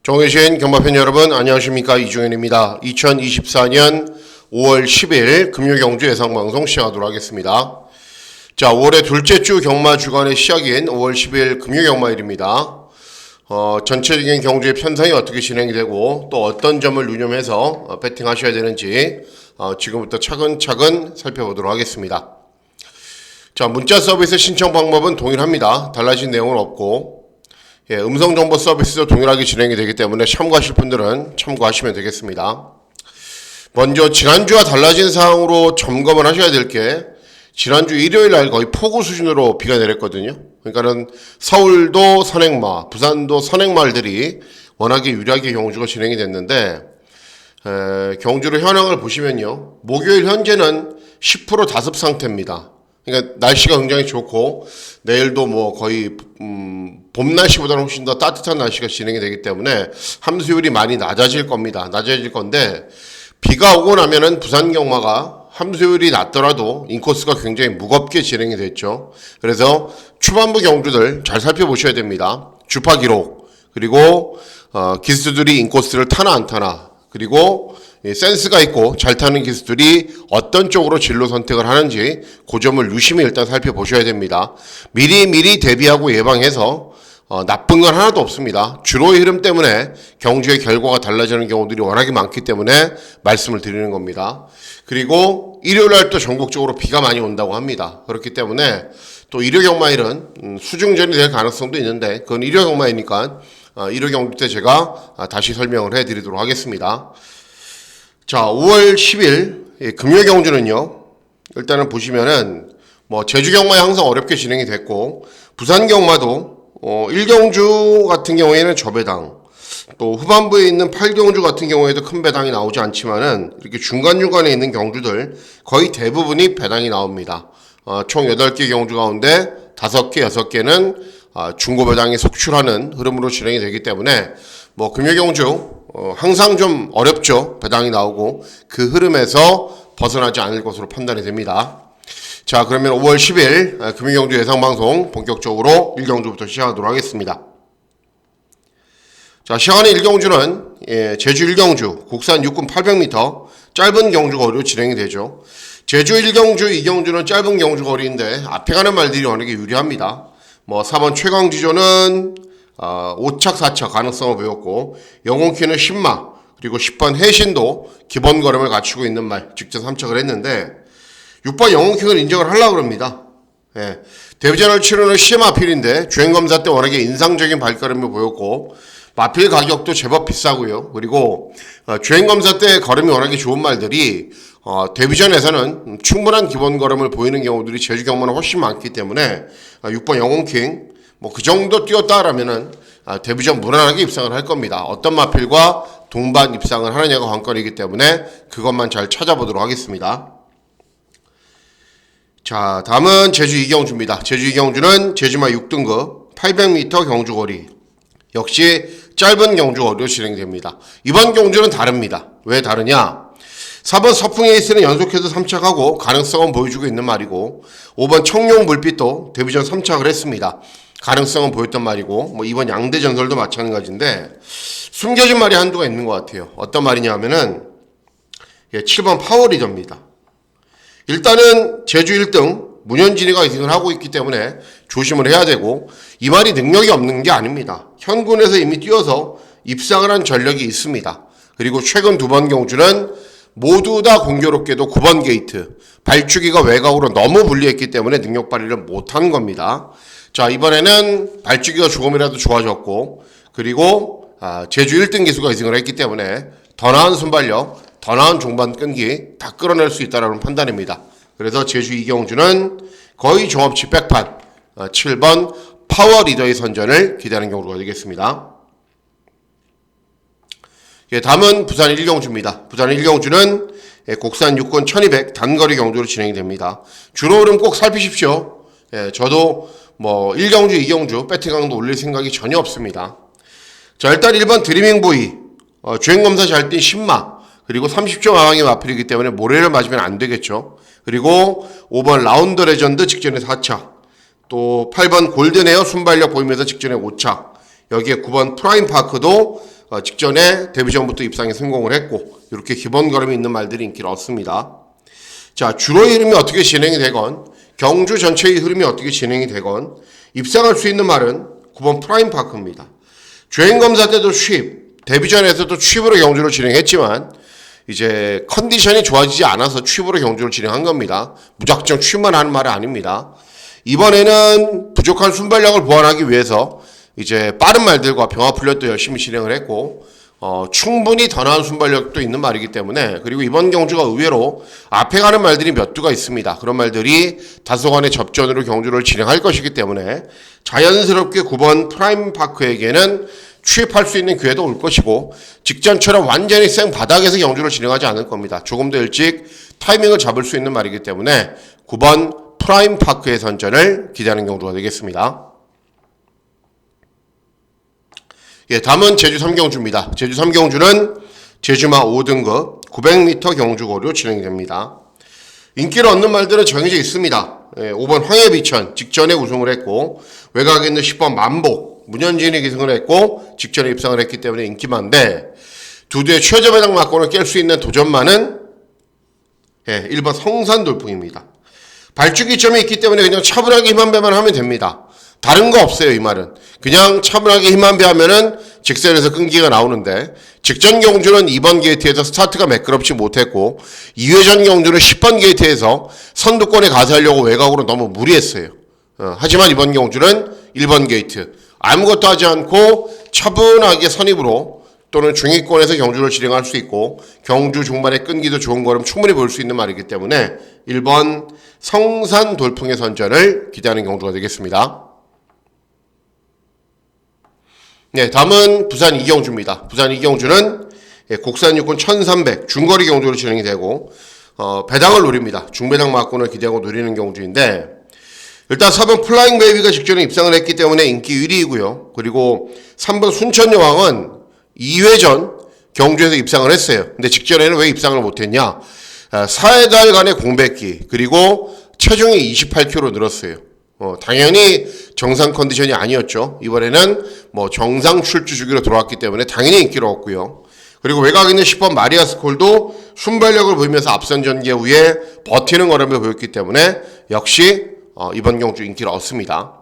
정의신 경마팬 여러분 안녕하십니까, 이종현입니다. 2024년 5월 10일 금요경주 예상방송 시작하도록 하겠습니다. 자, 5월의 둘째 주 경마 주간의 시작인 5월 10일 금요경마일입니다. 전체적인 경주의 편성이 어떻게 진행이 되고 또 어떤 점을 유념해서 배팅하셔야 되는지 지금부터 차근차근 살펴보도록 하겠습니다. 자, 문자 서비스 신청 방법은 동일합니다. 달라진 내용은 없고 음성정보 서비스도 동일하게 진행이 되기 때문에 참고하실 분들은 참고하시면 되겠습니다. 먼저 지난주와 달라진 사항으로 점검을 하셔야 될 게, 지난주 일요일 날 거의 폭우 수준으로 비가 내렸거든요. 그러니까는 서울도 선행마, 부산도 선행마을들이 워낙에 유리하게 경주가 진행이 됐는데, 경주의 현황을 보시면요, 목요일 현재는 10% 다습 상태입니다. 그러니까 날씨가 굉장히 좋고 내일도 뭐 거의 봄 날씨보다는 훨씬 더 따뜻한 날씨가 진행이 되기 때문에 함수율이 많이 낮아질 겁니다. 낮아질 건데, 비가 오고 나면은 부산 경마가 함수율이 낮더라도 인코스가 굉장히 무겁게 진행이 됐죠. 그래서 초반부 경주들 잘 살펴보셔야 됩니다. 주파 기록, 그리고 기수들이 인코스를 타나 안 타나, 그리고 센스가 있고 잘 타는 기수들이 어떤 쪽으로 진로 선택을 하는지 그 점을 유심히 일단 살펴보셔야 됩니다. 미리 대비하고 예방해서 나쁜 건 하나도 없습니다. 주로의 흐름 때문에 경주의 결과가 달라지는 경우들이 워낙에 많기 때문에 말씀을 드리는 겁니다. 그리고 일요일날 또 전국적으로 비가 많이 온다고 합니다. 그렇기 때문에 또 일요 경마일은 수중전이 될 가능성도 있는데, 그건 일요 경마이니까 일요 경주 때 제가 다시 설명을 해드리도록 하겠습니다. 자, 5월 10일 금요 경주는요, 일단은 보시면은 뭐 제주 경마에 항상 어렵게 진행이 됐고, 부산 경마도 1경주 같은 경우에는 저배당, 또 후반부에 있는 8경주 같은 경우에도 큰 배당이 나오지 않지만은 이렇게 중간중간에 있는 경주들 거의 대부분이 배당이 나옵니다. 총 8개 경주 가운데 5개, 6개는 중고 배당이 속출하는 흐름으로 진행이 되기 때문에 뭐 금요 경주 항상 좀 어렵죠. 배당이 나오고 그 흐름에서 벗어나지 않을 것으로 판단이 됩니다. 자, 그러면 5월 10일 금요경주 예상방송 본격적으로 1경주부터 시작하도록 하겠습니다. 자, 시작하는 1경주는 제주 1경주 국산 육군 800m 짧은 경주 거리로 진행이 되죠. 제주 1경주, 2경주는 짧은 경주 거리인데 앞에 가는 말들이 워낙에 유리합니다. 뭐 4번 최광지조는 5착 4착 가능성을 보였고, 영웅키는 10마, 그리고 10번 해신도 기본 걸음을 갖추고 있는 말 직전 3착을 했는데, 6번 영웅킹을 인정을 하려고 합니다. 데뷔전을 치르는 CM아필인데 주행검사 때 워낙에 인상적인 발걸음을 보였고, 마필 가격도 제법 비싸고요. 그리고 주행검사 때 걸음이 워낙에 좋은 말들이 데뷔전에서는 충분한 기본 걸음을 보이는 경우들이 제주 경마는 훨씬 많기 때문에 6번 영웅킹 뭐 그 정도 뛰었다라면은 데뷔전 무난하게 입상을 할 겁니다. 어떤 마필과 동반 입상을 하느냐가 관건이기 때문에 그것만 잘 찾아보도록 하겠습니다. 자, 다음은 제주 2경주입니다. 제주 2경주는 제주마 6등급 800m 경주거리, 역시 짧은 경주거리로 진행됩니다. 이번 경주는 다릅니다. 왜 다르냐? 4번 서풍에이스는 연속해서 3착하고 가능성은 보여주고 있는 말이고, 5번 청룡 불빛도 데뷔전 3착을 했습니다. 가능성은 보였던 말이고, 뭐 이번 양대전설도 마찬가지인데, 숨겨진 말이 한두가 있는 것 같아요. 어떤 말이냐 하면은 7번 파워리더입니다. 일단은 제주 1등 문현진이가 이승을 하고 있기 때문에 조심을 해야 되고, 이 말이 능력이 없는 게 아닙니다. 현군에서 이미 뛰어서 입상을 한 전력이 있습니다. 그리고 최근 2번 경주는 모두 다 공교롭게도 9번 게이트 발주기가 외곽으로 너무 불리했기 때문에 능력 발휘를 못한 겁니다. 자, 이번에는 발주기가 조금이라도 좋아졌고, 그리고 제주 1등 기수가 이승을 했기 때문에 더 나은 순발력, 더 나은 종반 끈기 다 끌어낼 수 있다는 판단입니다. 그래서 제주 2경주는 거의 종합치 백판 7번 파워 리더의 선전을 기대하는 경우가 되겠습니다. 다음은 부산 1경주입니다. 부산 1경주는 국산 육군 1200 단거리 경주로 진행이 됩니다. 주로 흐름 꼭 살피십시오. 저도 뭐 1경주, 2경주 배팅 강도 올릴 생각이 전혀 없습니다. 자, 일단 1번 드리밍보이 주행검사 잘 뛴 10마, 그리고 30점 하방의 마필이기 때문에 모래를 맞으면 안 되겠죠. 그리고 5번 라운드 레전드 직전에 4차, 또 8번 골든에어 순발력 보이면서 직전에 5차, 여기에 9번 프라임 파크도 직전에 데뷔전부터 입상에 성공을 했고 이렇게 기본 걸음이 있는 말들이 인기를 얻습니다. 자, 주로의 흐름이 어떻게 진행이 되건 경주 전체의 흐름이 어떻게 진행이 되건 입상할 수 있는 말은 9번 프라임파크입니다. 주행검사 때도 취입, 데뷔전에서도 취입으로 경주를 진행했지만 이제 컨디션이 좋아지지 않아서 취입으로 경주를 진행한 겁니다. 무작정 취입만 하는 말은 아닙니다. 이번에는 부족한 순발력을 보완하기 위해서 이제 빠른 말들과 병합 훈련도 열심히 진행을 했고 충분히 더 나은 순발력도 있는 말이기 때문에 그리고 이번 경주가 의외로 앞에 가는 말들이 몇 두가 있습니다. 그런 말들이 다소간의 접전으로 경주를 진행할 것이기 때문에 자연스럽게 9번 프라임파크에게는 취입할 수 있는 기회도 올 것이고 직전처럼 완전히 생 바닥에서 경주를 진행하지 않을 겁니다. 조금 더 일찍 타이밍을 잡을 수 있는 말이기 때문에 9번 프라임파크의 선전을 기대하는 경주가 되겠습니다. 예, 다음은 제주 3경주입니다. 제주 3경주는 제주마 5등급 900m 경주거리로 진행이 됩니다. 인기를 얻는 말들은 정해져 있습니다. 예, 5번 황해비천 직전에 우승을 했고 외곽에 있는 10번 만복 문현진이 기승을 했고 직전에 입상을 했기 때문에 인기만데 두두의 최저 배당 막권을 깰 수 있는 도전만은 1번 성산돌풍입니다. 발주기점이 있기 때문에 그냥 차분하게 힘한배만 하면 됩니다. 다른 거 없어요. 이 말은 그냥 차분하게 힘한배 하면은 직선에서 끈기가 나오는데 직전 경주는 2번 게이트에서 스타트가 매끄럽지 못했고 2회전 경주는 10번 게이트에서 선두권에 가세하려고 외곽으로 너무 무리했어요. 하지만 이번 경주는 1번 게이트 아무것도 하지 않고 차분하게 선입으로 또는 중위권에서 경주를 진행할 수 있고 경주 중반에 끈기도 좋은 걸음 충분히 볼 수 있는 말이기 때문에 1번 성산 돌풍의 선전을 기대하는 경주가 되겠습니다. 네, 다음은 부산 이경주입니다. 부산 이경주는 국산 육군 1300 중거리 경주로 진행이 되고 배당을 노립니다. 중배당 막권을 기대하고 노리는 경주인데 일단 4번 플라잉 베이비가 직전에 입상을 했기 때문에 인기 1위이고요. 그리고 3번 순천여왕은 2회전 경주에서 입상을 했어요. 근데 직전에는 왜 입상을 못했냐? 4달간의 공백기 그리고 체중이 28kg 늘었어요. 당연히 정상 컨디션이 아니었죠. 이번에는 정상 출주 주기로 들어왔기 때문에 당연히 인기를 얻고요. 그리고 외곽에 있는 10번 마리아 스콜도 순발력을 보이면서 앞선 전개 후에 버티는 걸음을 보였기 때문에 역시 이번 경주 인기를 얻습니다.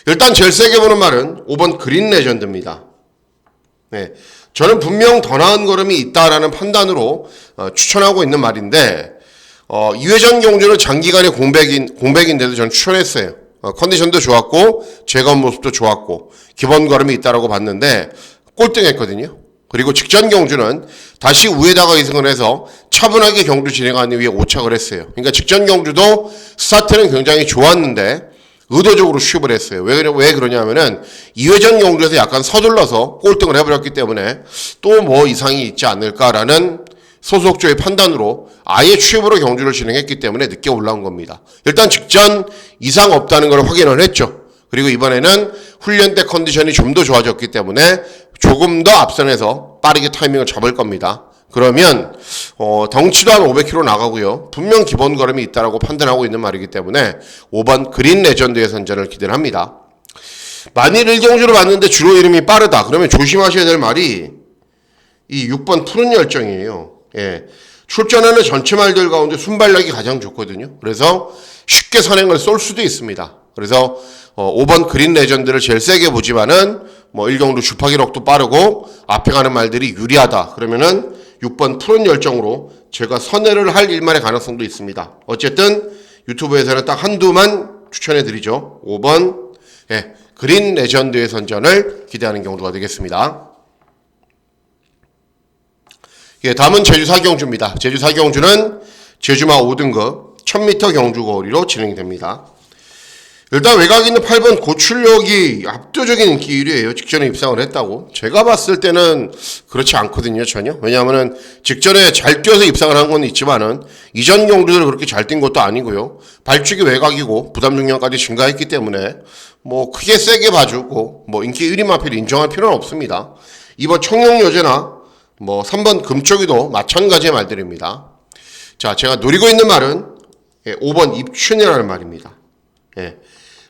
일단 제일 세게 보는 말은 5번 그린 레전드입니다. 네, 저는 분명 더 나은 걸음이 있다라는 판단으로 추천하고 있는 말인데 2회전 경주는 장기간의 공백인데도 저는 추천했어요. 컨디션도 좋았고 제건 모습도 좋았고 기본 걸음이 있다라고 봤는데 꼴등했거든요. 그리고 직전 경주는 다시 우에다가 이승을 해서 차분하게 경주 진행하기 위해 오착을 했어요. 그러니까 직전 경주도 스타트는 굉장히 좋았는데 의도적으로 취입을 했어요. 왜 그러냐면은 2회전 경주에서 약간 서둘러서 꼴등을 해버렸기 때문에 또 뭐 이상이 있지 않을까라는 소속조의 판단으로 아예 취입으로 경주를 진행했기 때문에 늦게 올라온 겁니다. 일단 직전 이상 없다는 걸 확인을 했죠. 그리고 이번에는 훈련 때 컨디션이 좀 더 좋아졌기 때문에 조금 더 앞선에서 빠르게 타이밍을 잡을 겁니다. 그러면 덩치도 한 500kg 나가고요. 분명 기본 걸음이 있다라고 판단하고 있는 말이기 때문에 5번 그린 레전드의 선전을 기대를 합니다. 만일 1경주로 봤는데 주로 이름이 빠르다. 그러면 조심하셔야 될 말이 이 6번 푸른 열정이에요. 예. 출전하는 전체 말들 가운데 순발력이 가장 좋거든요. 그래서 쉽게 선행을 쏠 수도 있습니다. 그래서 5번 그린 레전드를 제일 세게 보지만은 1경주 주파 기록도 빠르고 앞에 가는 말들이 유리하다. 그러면은 6번 푸른 열정으로 제가 선회를 할 일만의 가능성도 있습니다. 어쨌든 유튜브에서는 딱 한두만 추천해 드리죠. 5번 그린 레전드의 선전을 기대하는 경주가 되겠습니다. 다음은 제주 4경주입니다. 제주 4경주는 제주마 5등급 1000m 경주거리로 진행이 됩니다. 일단 외곽에 있는 8번 고출력이 압도적인 인기 1위예요. 직전에 입상을 했다고. 제가 봤을 때는 그렇지 않거든요. 전혀. 왜냐하면 직전에 잘 뛰어서 입상을 한 건 있지만은 이전 경주들 그렇게 잘 뛴 것도 아니고요. 발축이 외곽이고 부담 중량까지 증가했기 때문에 크게 세게 봐주고 인기 1위 마필 인정할 필요는 없습니다. 이번 청룡여제나 3번 금쪽이도 마찬가지의 말들입니다. 자, 제가 노리고 있는 말은 5번 입춘이라는 말입니다.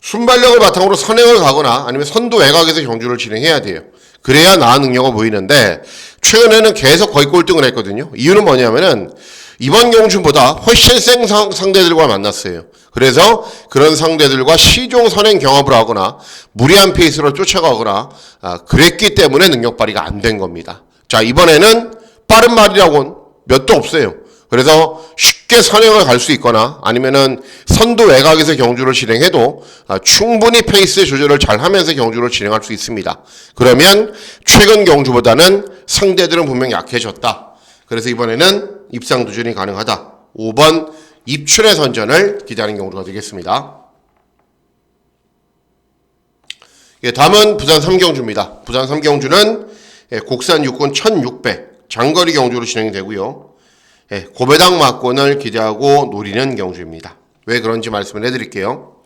순발력을 바탕으로 선행을 가거나 아니면 선두 외곽에서 경주를 진행해야 돼요. 그래야 나은 능력을 보이는데 최근에는 계속 거의 꼴등을 했거든요. 이유는 뭐냐면은 이번 경주보다 훨씬 센 상대들과 만났어요. 그래서 그런 상대들과 시종 선행 경합을 하거나 무리한 페이스로 쫓아가거나 그랬기 때문에 능력 발휘가 안 된 겁니다. 자, 이번에는 빠른 말이라고는 몇도 없어요. 그래서 쉽게 선행을 갈 수 있거나 아니면은 선두 외곽에서 경주를 진행해도 충분히 페이스 조절을 잘 하면서 경주를 진행할 수 있습니다. 그러면 최근 경주보다는 상대들은 분명히 약해졌다. 그래서 이번에는 입상 도전이 가능하다. 5번 입출의 선전을 기대하는 경주가 되겠습니다. 예, 다음은 부산 3경주입니다. 부산 3경주는 국산 육군 1600 장거리 경주로 진행이 되고요. 고배당 막권을 기대하고 노리는 경주입니다. 왜 그런지 말씀을 해드릴게요.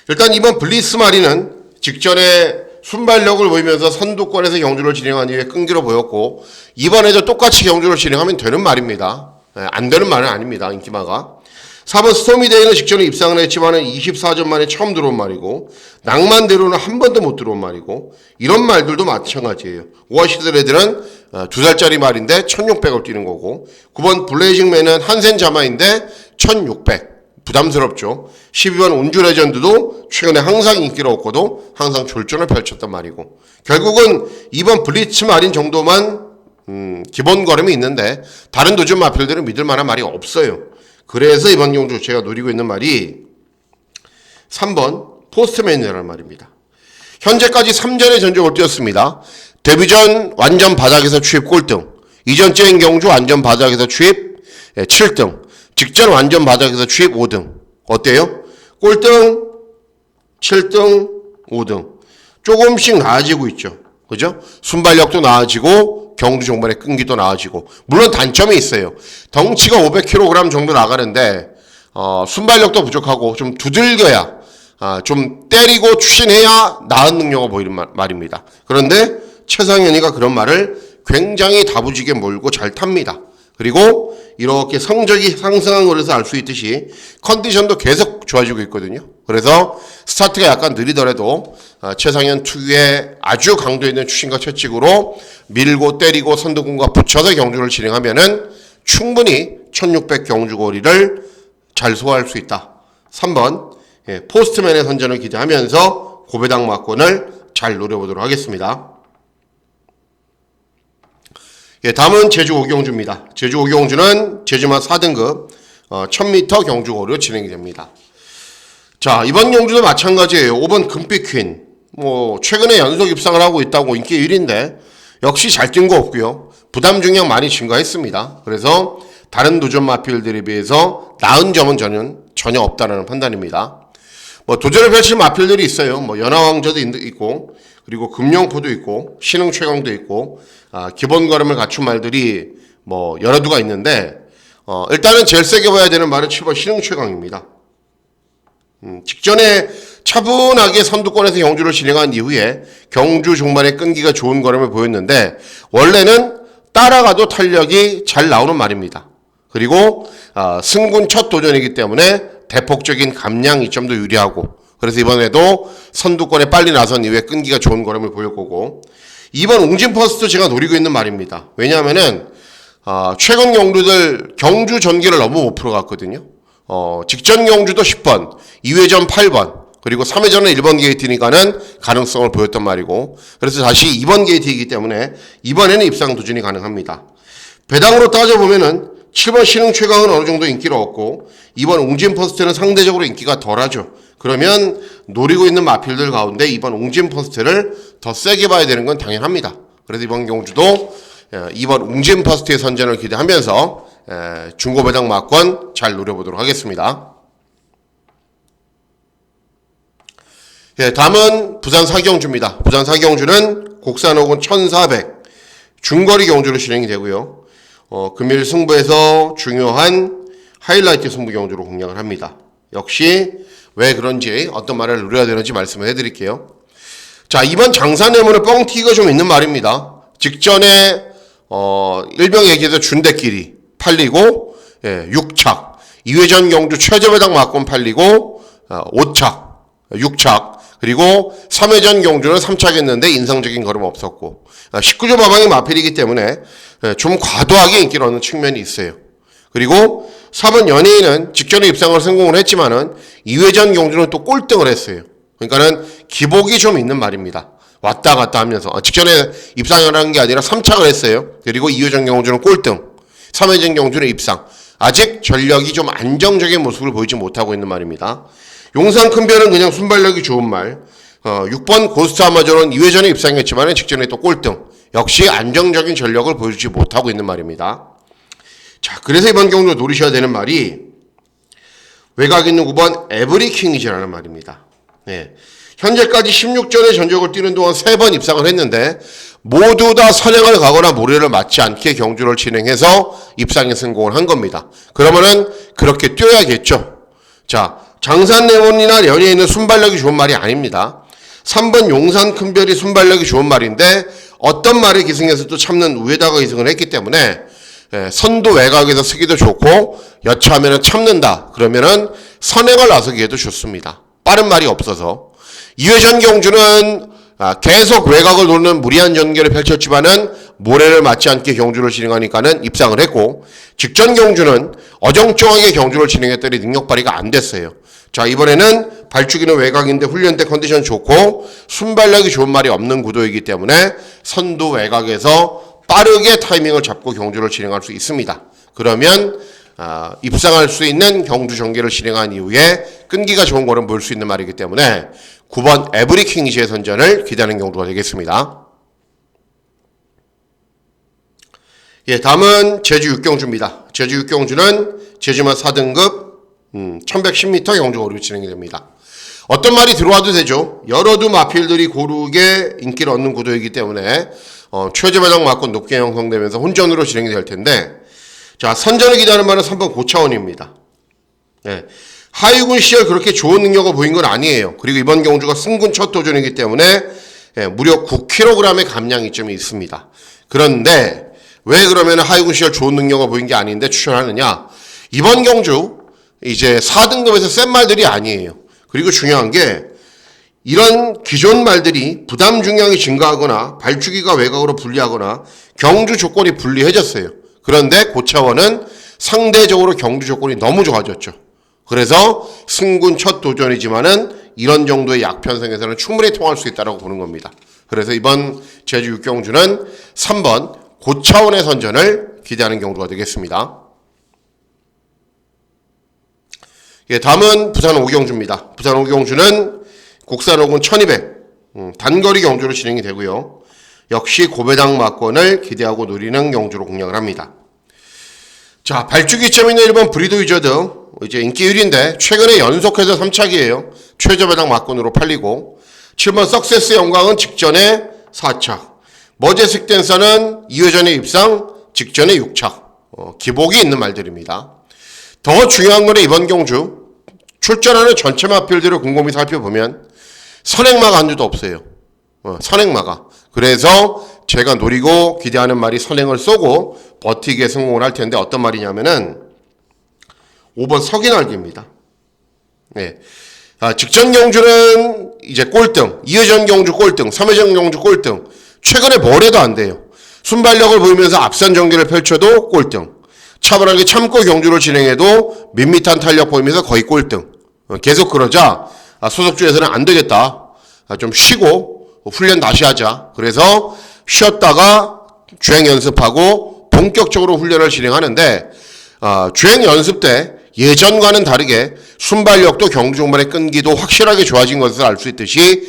일단 이번 블리스 마리는 직전에 순발력을 보이면서 선두권에서 경주를 진행한 이후에 끈기로 보였고 이번에도 똑같이 경주를 진행하면 되는 말입니다. 안 되는 말은 아닙니다. 인기마가. 4번 스토미데이는 직전에 입상을 했지만 24전 만에 처음 들어온 말이고 낭만대로는 한 번도 못 들어온 말이고 이런 말들도 마찬가지예요. 오아시스 레드는 2살짜리 말인데 1600을 뛰는 거고 9번 블레이징맨은 한센 자마인데 1600 부담스럽죠. 12번 운주 레전드도 최근에 항상 인기를 얻고도 항상 졸전을 펼쳤단 말이고 결국은 이번 블리츠 말인 정도만 기본 걸음이 있는데 다른 도전 마필들은 믿을 만한 말이 없어요. 그래서 이번 경주 제가 노리고 있는 말이 3번 포스트맨이라는 말입니다. 현재까지 3전의 전적을 뛰었습니다. 데뷔전 완전 바닥에서 취입 꼴등, 이전째인 경주 완전 바닥에서 취입 7등, 직전 완전 바닥에서 취입 5등. 어때요? 꼴등, 7등, 5등. 조금씩 나아지고 있죠. 그죠? 순발력도 나아지고 경주 종반의 끈기도 나아지고 물론 단점이 있어요. 덩치가 500kg 정도 나가는데 순발력도 부족하고 좀 두들겨야 좀 때리고 추진해야 나은 능력을 보이는 말입니다. 그런데 최상현이가 그런 말을 굉장히 다부지게 몰고 잘 탑니다. 그리고 이렇게 성적이 상승한 것에서 알 수 있듯이 컨디션도 계속 좋아지고 있거든요. 그래서 스타트가 약간 느리더라도 최상현 특유의 아주 강도 있는 추진과 채찍으로 밀고 때리고 선두군과 붙여서 경주를 진행하면은 충분히 1600 경주거리를 잘 소화할 수 있다. 3번 포스트맨의 선전을 기대하면서 고배당 막권을 잘 노려보도록 하겠습니다. 다음은 제주 5경주입니다. 제주 5경주는 제주마 4등급 1000m 경주거리로 진행이 됩니다. 자, 이번 경주도 마찬가지예요. 5번 금빛 퀸. 최근에 연속 입상을 하고 있다고 인기 1위인데 역시 잘 뛴 거 없고요. 부담 중량 많이 증가했습니다. 그래서 다른 도전 마필들에 비해서 나은 점은 전혀 없다는 판단입니다. 도전을 펼칠 마필들이 있어요. 연하왕저도 있고 그리고 금룡포도 있고 신흥최강도 있고 기본 걸음을 갖춘 말들이 여러 두가 있는데 일단은 제일 세게 봐야 되는 말은 7번 신흥최강입니다. 직전에 차분하게 선두권에서 경주를 진행한 이후에 경주 종반의 끈기가 좋은 걸음을 보였는데 원래는 따라가도 탄력이 잘 나오는 말입니다. 그리고 승군 첫 도전이기 때문에 대폭적인 감량 이점도 유리하고 그래서 이번에도 선두권에 빨리 나선 이후에 끈기가 좋은 걸음을 보일 거고 2번 웅진퍼스트 제가 노리고 있는 말입니다. 왜냐하면은 최근 경주들 경주 전기를 너무 못 풀어갔거든요. 직전 경주도 10번, 2회전 8번, 그리고 3회전은 1번 게이트니까는 가능성을 보였단 말이고 그래서 다시 2번 게이트이기 때문에 이번에는 입상 도전이 가능합니다. 배당으로 따져보면은 7번 신흥최강은 어느 정도 인기를 얻고 2번 웅진퍼스트는 상대적으로 인기가 덜하죠. 그러면 노리고 있는 마필들 가운데 2번 웅진퍼스트를 더 세게 봐야 되는 건 당연합니다. 그래서 이번 경주도 2번 웅진퍼스트의 선전을 기대하면서 중고배당 막권 잘 노려보도록 하겠습니다. 다음은 부산 4경주입니다. 부산 4경주는 곡산호군 1400 중거리 경주로 진행이 되고요. 금일 승부에서 중요한 하이라이트 승부 경주로 공략을 합니다. 역시 왜 그런지 어떤 말을 노려야 되는지 말씀을 해드릴게요. 자, 이번 장사내문은 뻥튀기가 좀 있는 말입니다. 직전에 일병 얘기해서 준대끼리 팔리고 6착 2회전 경주 최저배당 막권 팔리고 5착 6착 그리고 3회전 경주는 3착 했는데 인상적인 걸음 없었고 19조 마방이 마필이기 때문에 좀 과도하게 인기를 얻는 측면이 있어요. 그리고 4번 연예인은 직전에 입상을 성공을 했지만은 2회전 경주는 또 꼴등을 했어요. 그러니까는 기복이 좀 있는 말입니다. 왔다 갔다 하면서 직전에 입상을 한 게 아니라 3착을 했어요. 그리고 2회전 경주는 꼴등, 3회전 경주는 입상. 아직 전력이 좀 안정적인 모습을 보이지 못하고 있는 말입니다. 용산 큰별은 그냥 순발력이 좋은 말. 6번 고스트 아마존은 2회전에 입상했지만 직전에 또 꼴등. 역시 안정적인 전력을 보여주지 못하고 있는 말입니다. 자, 그래서 이번 경주 노리셔야 되는 말이 외곽 있는 9번 에브리킹이지라는 말입니다. 네. 현재까지 16전의 전적을 뛰는 동안 3번 입상을 했는데 모두 다 선행을 가거나 모래를 맞지 않게 경주를 진행해서 입상에 성공을 한 겁니다. 그러면은 그렇게 뛰어야겠죠. 자, 장산레몬이나 연예인은 순발력이 좋은 말이 아닙니다. 3번 용산 큰별이 순발력이 좋은 말인데 어떤 말에 기승해서도 참는 우에다가 기승을 했기 때문에 선도 외곽에서 쓰기도 좋고 여차하면 참는다. 그러면은 선행을 나서기에도 좋습니다. 빠른 말이 없어서. 2회전 경주는 계속 외곽을 노리는 무리한 전개를 펼쳤지만은 모래를 맞지 않게 경주를 진행하니까는 입상을 했고 직전 경주는 어정쩡하게 경주를 진행했더니 능력 발휘가 안 됐어요. 자, 이번에는 발주기는 외곽인데 훈련때 컨디션 좋고 순발력이 좋은 말이 없는 구도이기 때문에 선두 외곽에서 빠르게 타이밍을 잡고 경주를 진행할 수 있습니다. 그러면 입상할 수 있는 경주 전개를 진행한 이후에 끈기가 좋은 거는 볼 수 있는 말이기 때문에 9번 에브리킹이시의 선전을 기대하는 경주가 되겠습니다. 예, 다음은 제주 6경주입니다. 제주 6경주는 제주만 4등급 1110m 경주거리로 진행이 됩니다. 어떤 말이 들어와도 되죠. 여러 두 마필들이 고르게 인기를 얻는 구도이기 때문에 최저배당 맞고 높게 형성되면서 혼전으로 진행이 될 텐데 자, 선전을 기대하는 말은 3번 고차원입니다. 예, 하위군 시절 그렇게 좋은 능력을 보인 건 아니에요. 그리고 이번 경주가 승군 첫 도전이기 때문에 무려 9kg의 감량 이점이 있습니다. 그런데 왜 그러면 하위군 시절 좋은 능력을 보인 게 아닌데 추천하느냐? 이번 경주 이제 4등급에서 센 말들이 아니에요. 그리고 중요한 게 이런 기존 말들이 부담 중량이 증가하거나 발주기가 외곽으로 불리하거나 경주 조건이 불리해졌어요. 그런데 고차원은 상대적으로 경주 조건이 너무 좋아졌죠. 그래서 승군 첫 도전이지만은 이런 정도의 약편성에서는 충분히 통할 수 있다고 보는 겁니다. 그래서 이번 제주 6경주는 3번 고차원의 선전을 기대하는 경주가 되겠습니다. 예, 다음은 부산 5경주입니다. 부산 5경주는 국산 5군 1200 단거리 경주로 진행이 되고요. 역시 고배당 막권을 기대하고 노리는 경주로 공략을 합니다. 자, 발주기점 있는 1번 브리드 위저드 이제 인기 1위인데 최근에 연속해서 3착이에요. 최저배당 막권으로 팔리고 7번 석세스 영광은 직전에 4착 머제식 댄서는 2회전에 입상 직전에 6착 기복이 있는 말들입니다. 더 중요한 거는 이번 경주 출전하는 전체 마필들을 곰곰이 살펴보면 선행마가 한 주도 없어요. 선행마가. 그래서 제가 노리고 기대하는 말이 선행을 쏘고 버티기에 성공을 할 텐데 어떤 말이냐면은 5번 석인알기입니다. 네. 직전 경주는 이제 꼴등, 2회전 경주 꼴등, 3회전 경주 꼴등. 최근에 뭘 해도 안 돼요. 순발력을 보이면서 앞선 전개를 펼쳐도 꼴등. 차분하게 참고 경주를 진행해도 밋밋한 탄력 보이면서 거의 꼴등. 계속 그러자 소속주에서는 안 되겠다. 좀 쉬고 훈련 다시 하자. 그래서 쉬었다가 주행 연습하고 본격적으로 훈련을 진행하는데 주행 연습 때 예전과는 다르게 순발력도 경주 종반의 끈기도 확실하게 좋아진 것을 알 수 있듯이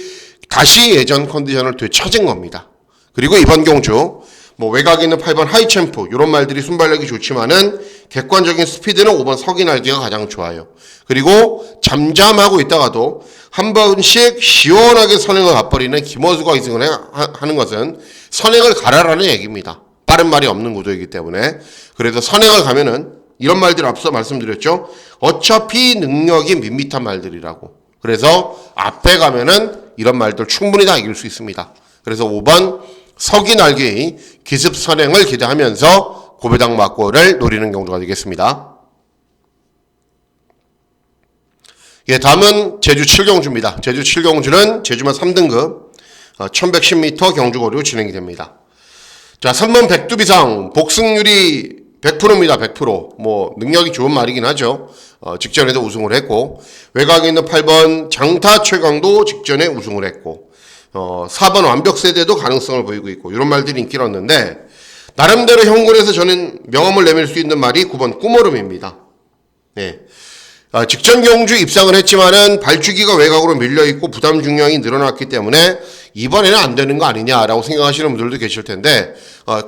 다시 예전 컨디션을 되찾은 겁니다. 그리고 이번 경주 외곽에 있는 8번 하이챔프 이런 말들이 순발력이 좋지만은 객관적인 스피드는 5번 석인알기가 가장 좋아요. 그리고 잠잠하고 있다가도 한 번씩 시원하게 선행을 가버리는 김어수가 이승을 하는 것은 선행을 가라라는 얘기입니다. 빠른 말이 없는 구도이기 때문에. 그래서 선행을 가면은 이런 말들 앞서 말씀드렸죠. 어차피 능력이 밋밋한 말들이라고. 그래서 앞에 가면은 이런 말들 충분히 다 이길 수 있습니다. 그래서 5번 석인알기 기습 선행을 기대하면서 고배당 막고를 노리는 경우가 되겠습니다. 예, 다음은 제주 7경주입니다. 제주 7경주는 제주만 3등급 1110m 경주거리로 진행이 됩니다. 자, 3번 백두비상 복승률이 100%입니다. 100%. 뭐 능력이 좋은 말이긴 하죠. 직전에도 우승을 했고, 외곽에 있는 8번 장타 최강도 직전에 우승을 했고, 4번 완벽세대도 가능성을 보이고 있고, 이런 말들이 인기를 얻는데, 나름대로 현군에서 저는 명함을 내밀 수 있는 말이 9번 꿈오름입니다. 네. 직전 경주 입상을 했지만은 발주기가 외곽으로 밀려있고 부담 중량이 늘어났기 때문에 이번에는 안 되는 거 아니냐라고 생각하시는 분들도 계실 텐데,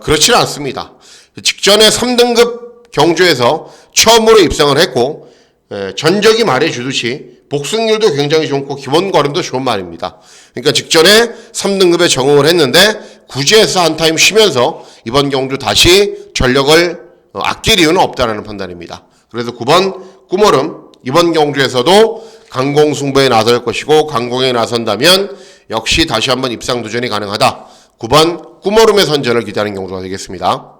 그렇지는 않습니다. 직전에 3등급 경주에서 처음으로 입상을 했고, 전적이 말해주듯이 복승률도 굉장히 좋고 기본 걸음도 좋은 말입니다. 그러니까 직전에 3등급에 적응을 했는데 구지에서 한 타임 쉬면서 이번 경주 다시 전력을 아낄 이유는 없다라는 판단입니다. 그래서 9번 꿈오름, 이번 경주에서도 강공승부에 나설 것이고, 강공에 나선다면 역시 다시 한번 입상 도전이 가능하다. 9번 꿈오름의 선전을 기대하는 경주가 되겠습니다.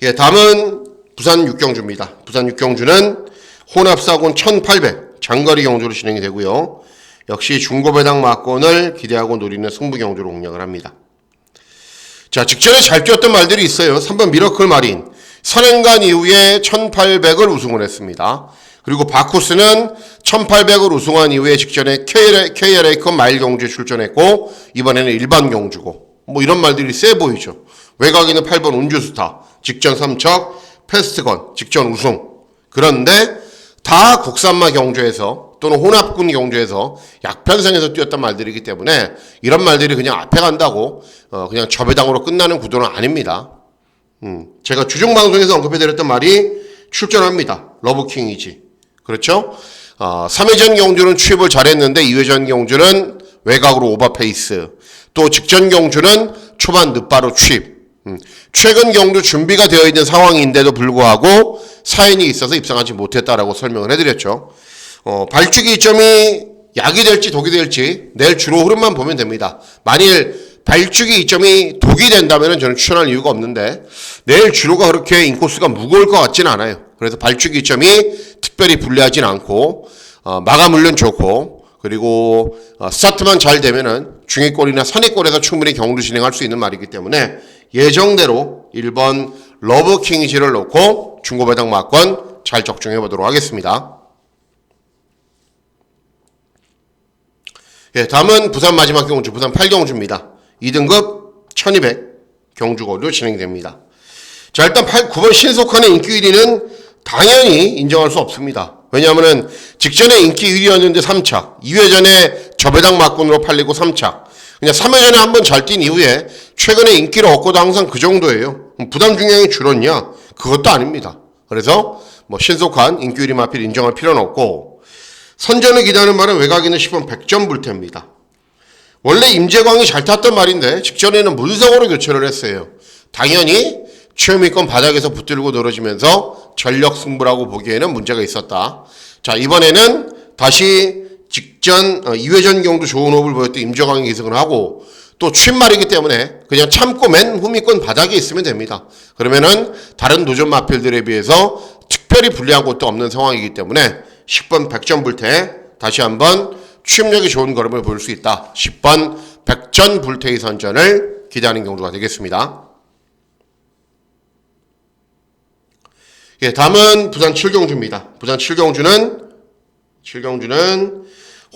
예, 다음은 부산 6경주입니다. 부산 6경주는 혼합사군 1800 장거리 경주로 진행이 되고요. 역시 중고배당 막권을 기대하고 노리는 승부 경주로 공략을 합니다. 자, 직전에 잘 뛰었던 말들이 있어요. 3번 미러클 마린 선행간 이후에 1800을 우승을 했습니다. 그리고 바쿠스는 1800을 우승한 이후에 직전에 KLA컵 마일 경주에 출전했고, 이번에는 일반 경주고, 뭐 이런 말들이 세 보이죠. 외곽에 있는 8번 운주스타 직전 3척 패스트건 직전 우승. 그런데 다 국산마 경주에서 또는 혼합군 경주에서 약편성에서 뛰었단 말들이기 때문에 이런 말들이 그냥 앞에 간다고 그냥 저배당으로 끝나는 구도는 아닙니다. 제가 주중 방송에서 언급해드렸던 말이 출전합니다. 러브킹이지. 그렇죠? 3회전 경주는 취입을 잘했는데 2회전 경주는 외곽으로 오버페이스. 또 직전 경주는 초반 늦바로 취입. 최근 경주 준비가 되어 있는 상황인데도 불구하고 사인이 있어서 입상하지 못했다라고 설명을 해드렸죠. 발주기 이점이 약이 될지 독이 될지 내일 주로 흐름만 보면 됩니다. 만일 발주기 이점이 독이 된다면 저는 추천할 이유가 없는데, 내일 주로가 그렇게 인코스가 무거울 것 같지는 않아요. 그래서 발주기 이점이 특별히 불리하진 않고, 마감률은 좋고, 그리고 스타트만 잘 되면은 중위권이나 상위권에서 충분히 경주 진행할 수 있는 말이기 때문에 예정대로 1번 러브킹이지를 놓고 중고배당 막권 잘 적중해 보도록 하겠습니다. 예, 다음은 부산 마지막 경주, 부산 8경주입니다. 2등급 1200 경주거리로 진행됩니다. 자, 일단 9번 신속한의 인기 1위는 당연히 인정할 수 없습니다. 왜냐하면 직전에 인기 1위였는데 3착, 2회전에 저배당 막군으로 팔리고 3착, 그냥 3회전에 한번 잘 뛴 이후에 최근에 인기를 얻고도 항상 그 정도예요. 부담 중량이 줄었냐? 그것도 아닙니다. 그래서 뭐 신속한 인기 1위 마필 인정할 필요는 없고, 선전을 기대하는 말은 외곽에 있는 10번 백전불태입니다. 원래 임재광이 잘 탔던 말인데 직전에는 문성으로 교체를 했어요. 당연히 최후위권 바닥에서 붙들고 늘어지면서 전력 승부라고 보기에는 문제가 있었다. 자, 이번에는 다시 직전 2회전 경도 좋은 호흡을 보였던 임재광이 기승을 하고, 또 취임말이기 때문에 그냥 참고 맨 후미권 바닥에 있으면 됩니다. 그러면은 다른 도전 마필들에 비해서 특별히 불리한 것도 없는 상황이기 때문에 10번 백전불태 다시 한번 취임력이 좋은 걸음을 보일 수 있다. 10번 백전불태의 선전을 기대하는 경주가 되겠습니다. 예, 다음은 부산 7경주입니다. 부산 7경주는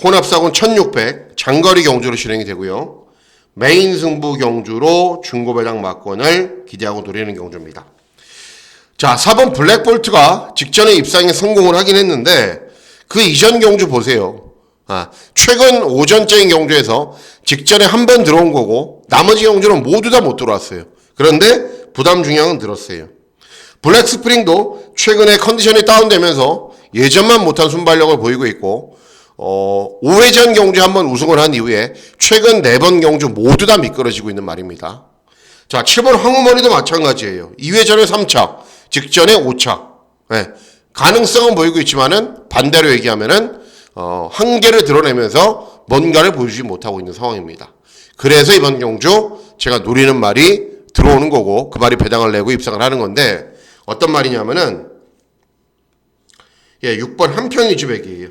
혼합사군 1600 장거리 경주로 진행이 되고요. 메인 승부 경주로 중고배당 막권을 기대하고 노리는 경주입니다. 자, 4번 블랙볼트가 직전에 입상에 성공을 하긴 했는데 그 이전 경주 보세요. 최근 오전적인 경주에서 직전에 한 번 들어온 거고 나머지 경주는 모두 다 못 들어왔어요. 그런데 부담 중량은 늘었어요. 블랙스프링도 최근에 컨디션이 다운되면서 예전만 못한 순발력을 보이고 있고, 5회전 경주 한번 우승을 한 이후에 최근 4번 경주 모두 다 미끄러지고 있는 말입니다. 자, 7번 황우머니도 마찬가지예요. 2회전에 3착, 직전에 5착. 네. 가능성은 보이고 있지만은 반대로 얘기하면은 한계를 드러내면서 뭔가를 보여주지 못하고 있는 상황입니다. 그래서 이번 경주 제가 노리는 말이 들어오는 거고 그 말이 배당을 내고 입상을 하는 건데, 어떤 말이냐면은 6번 한평이주백이에요.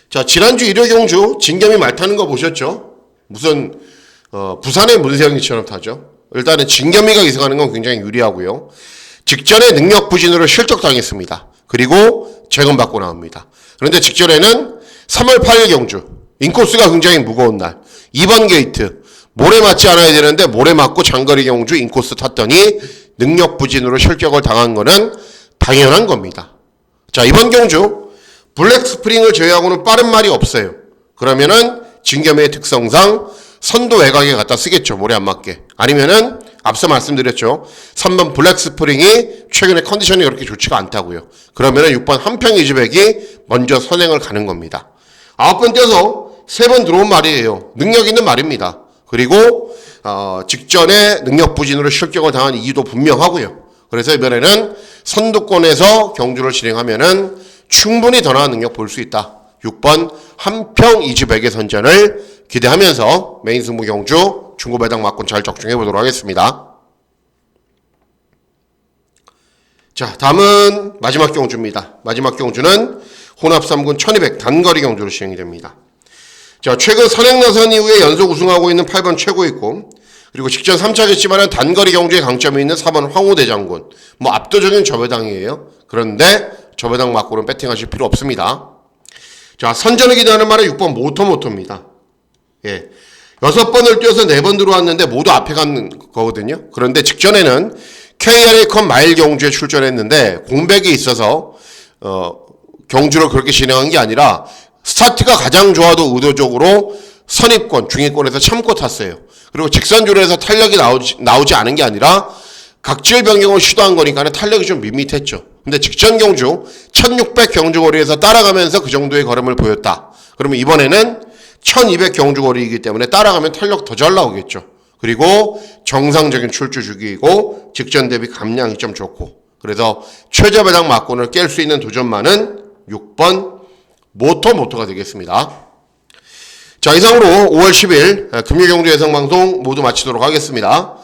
자, 지난주 1회 경주 진겸이 말 타는 거 보셨죠? 무슨 부산의 문세영이처럼 타죠. 일단은 진겸이가 이승하는 건 굉장히 유리하고요. 직전에 능력 부진으로 실격당했습니다. 그리고 재검받고 나옵니다. 그런데 직전에는 3월 8일 경주 인코스가 굉장히 무거운 날 2번 게이트 모래 맞지 않아야 되는데 모래 맞고 장거리 경주 인코스 탔더니 능력 부진으로 실격을 당한 거는 당연한 겁니다. 자, 이번 경주 블랙 스프링을 제외하고는 빠른 말이 없어요. 그러면은 진겸의 특성상 선도 외곽에 갖다 쓰겠죠. 모래 안 맞게. 아니면은 앞서 말씀드렸죠. 3번 블랙 스프링이 최근에 컨디션이 그렇게 좋지가 않다고요. 그러면은 6번 한평 이즈백이 먼저 선행을 가는 겁니다. 9번 떼서 3번 들어온 말이에요. 능력 있는 말입니다. 그리고 직전에 능력 부진으로 실격을 당한 이유도 분명하고요. 그래서 이번에는 선두권에서 경주를 진행하면은 충분히 더 나은 능력 볼 수 있다. 6번 한평 이즈백의 선전을 기대하면서 메인 승부 경주 중고 배당 막권 잘 적중해 보도록 하겠습니다. 자, 다음은 마지막 경주입니다. 마지막 경주는 혼합 3군 1200 단거리 경주로 시행이 됩니다. 자, 최근 선행 나선 이후에 연속 우승하고 있는 8번 최고있고, 그리고 직전 3차겠지만 단거리 경주에 강점이 있는 4번 황호대장군. 뭐 압도적인 저배당이에요. 그런데 저배당 막고는 배팅하실 필요 없습니다. 자, 선전을 기대하는 말은 6번 모토입니다. 예. 6번을 뛰어서 4번 들어왔는데 모두 앞에 간 거거든요. 그런데 직전에는 KRA컵 마일 경주에 출전했는데 공백이 있어서 경주를 그렇게 진행한 게 아니라 스타트가 가장 좋아도 의도적으로 선입권, 중위권에서 참고 탔어요. 그리고 직선주로해서 탄력이 나오지 않은 게 아니라 각질 변경을 시도한 거니까 탄력이 좀 밋밋했죠. 근데 직전 경주 1600 경주거리에서 따라가면서 그 정도의 걸음을 보였다. 그러면 이번에는 1200 경주거리이기 때문에 따라가면 탄력 더 잘 나오겠죠. 그리고 정상적인 출주 주기이고 직전 대비 감량이 좀 좋고, 그래서 최저배당 막권을 깰 수 있는 도전만은 6번 모토가 되겠습니다. 자, 이상으로 5월 10일 금요경주 예상방송 모두 마치도록 하겠습니다.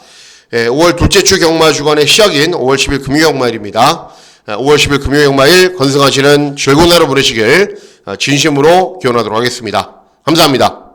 5월 둘째 주 경마 주간의 시작인 5월 10일 금요경마일입니다. 5월 10일 금요경마일 건승하시는 즐거운 하루 보내시길 진심으로 기원하도록 하겠습니다. 감사합니다.